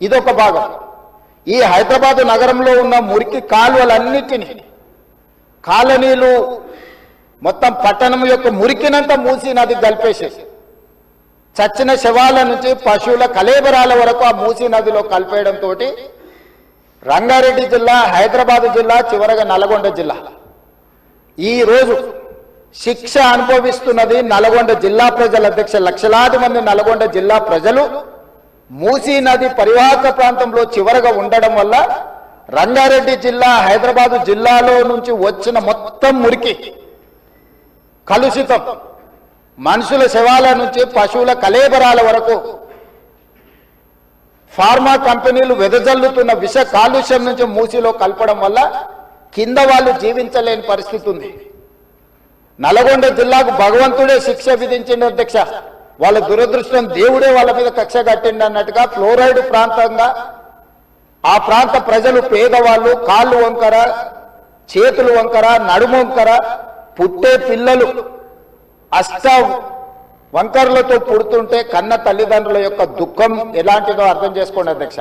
ఇదొక భాగం. ఈ హైదరాబాద్ నగరంలో ఉన్న మురికి కాలువలన్నిటినీ కాలనీలు మొత్తం పట్టణం యొక్క మురికినంతా మూసీ నది కలిపేసేసి చచ్చిన శవాల నుంచి పశువుల కలేబరాల వరకు ఆ మూసీ నదిలో కలిపేయడంతో రంగారెడ్డి జిల్లా, హైదరాబాద్ జిల్లా, చివరగా నల్గొండ జిల్లా ఈరోజు శిక్ష అనుభవిస్తున్నది నల్గొండ జిల్లా ప్రజల. అధ్యక్ష, లక్షలాది మంది నల్గొండ జిల్లా ప్రజలు మూసీ నది పరివాహక ప్రాంతంలో చివరగా ఉండడం వల్ల రంగారెడ్డి జిల్లా, హైదరాబాదు జిల్లాలో నుంచి వచ్చిన మొత్తం మురికి కలుషితం మనుషుల శవాల నుంచి పశువుల కలేబరాల వరకు ఫార్మా కంపెనీలు వెదజల్లుతున్న విష కాలుష్యం నుంచి మూసీలో కలపడం వల్ల కింద వాళ్ళు జీవించలేని పరిస్థితి ఉంది. నల్గొండ జిల్లాకు భగవంతుడే శిక్ష విధించిండు అధ్యక్ష. వాళ్ళ దురదృష్టం, దేవుడే వాళ్ళ మీద కక్ష కట్టిండు అన్నట్టుగా ఫ్లోరైడ్ ప్రాంతంగా ఆ ప్రాంత ప్రజలు పేదవాళ్ళు కాళ్ళు వంకర, చేతులు వంకర, నడుము వంకర, పుట్టే పిల్లలు అష్ట వంకర్లతో పుడుతుంటే కన్న తల్లిదండ్రుల యొక్క దుఃఖం ఎలాంటిదో అర్థం చేసుకోండి అధ్యక్ష.